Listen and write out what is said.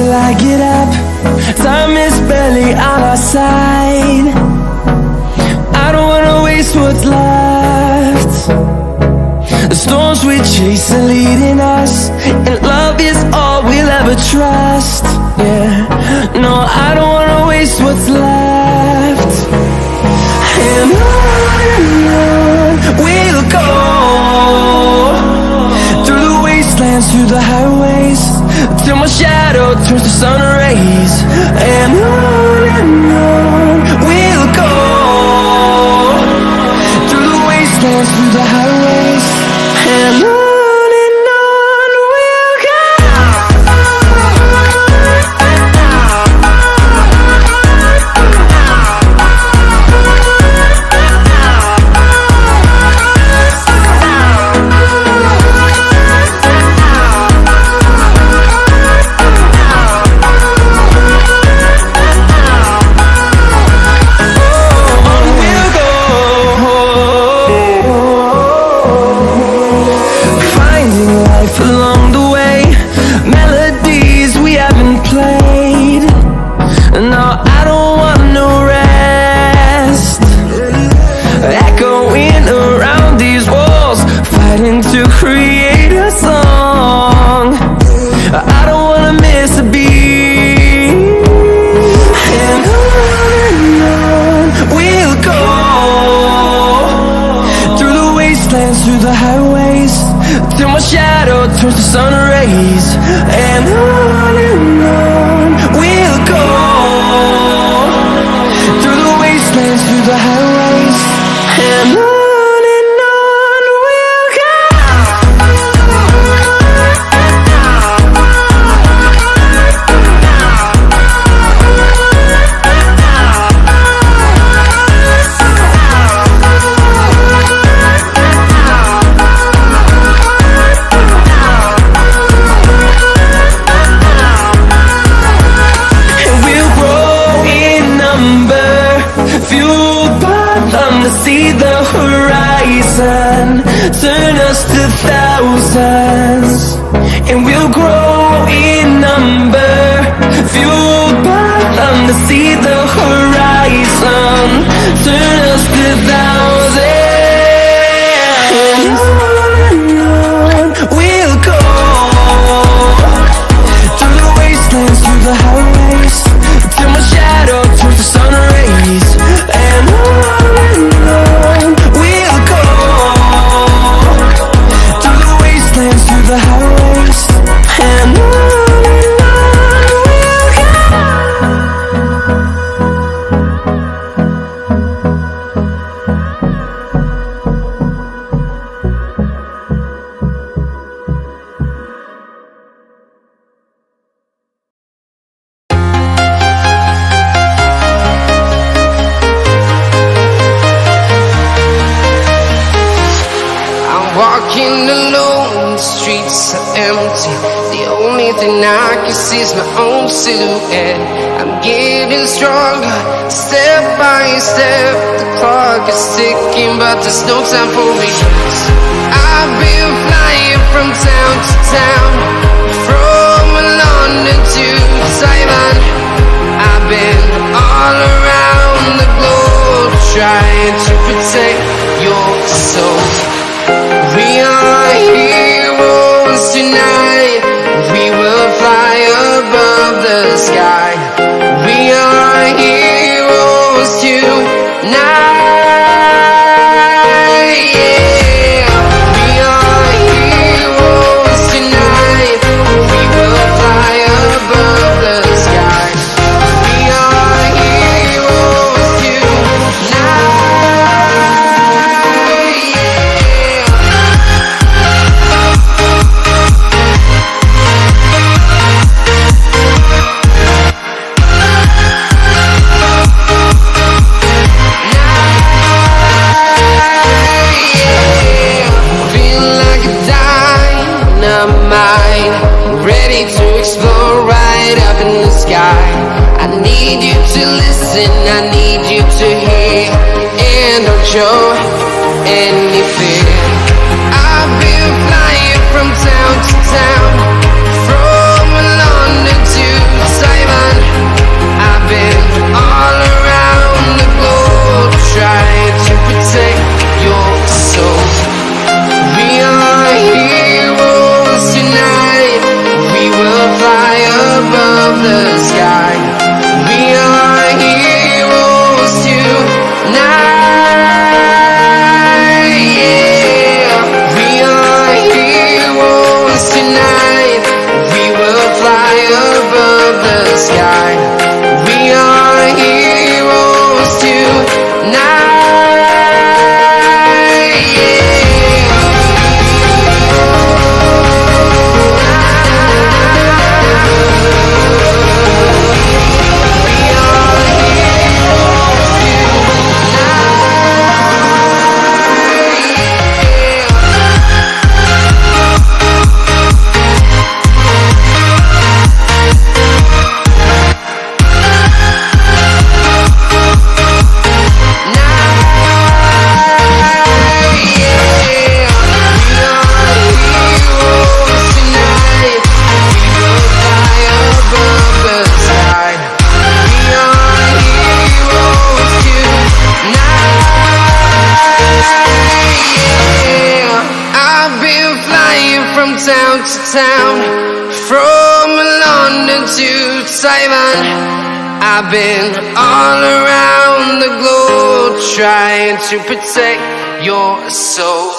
till I get up. Time is barely on our side. I don't wanna waste what's left. The storms we chase are leading us, and love is all we'll ever trust. Yeah, no, I don't wanna waste what's left. And on we'll go, through the wastelands, through the highways, till my shadow turns to sun rays. And on we'll go, through the wastelands, through the highways, and on. Along the way, melodies we haven't played. No, I don't want no rest. Echoing around these walls, fighting to create a song. I don't wanna miss a beat. And on we'll go, through the wastelands, through the highways, till my shadow turns to sun rays. And on we'll go, through the wastelands, through the highways, and on we'll go. See the horizon, turn us to thousands, and we'll grow in number, fueled by them to see the horizon, turn us to thousands, and on we'll go, through the wastelands, through the highways, till my shadow turns to sun rays. And on we'll go, through the wastelands, through the highways, and on walking alone, the streets are empty. The only thing I can see is my own silhouette. I'm getting stronger, step by step. The clock is ticking, but there's no time for regrets. I've been flying from town to town, from London to Taiwan. I've been all around the globe, trying to protect your soul. We are heroes tonight. We will fly above the sky. We are heroes tonight. Yeah. We are heroes tonight. We will fly above the sky. We are heroes tonight. Ready to explore right up in the sky. I need you to listen, I need you to hear, and don't show any fear. I've been flying from town to town, from London to town to town, from London to Taiwan. I've been all around the globe trying to protect your soul.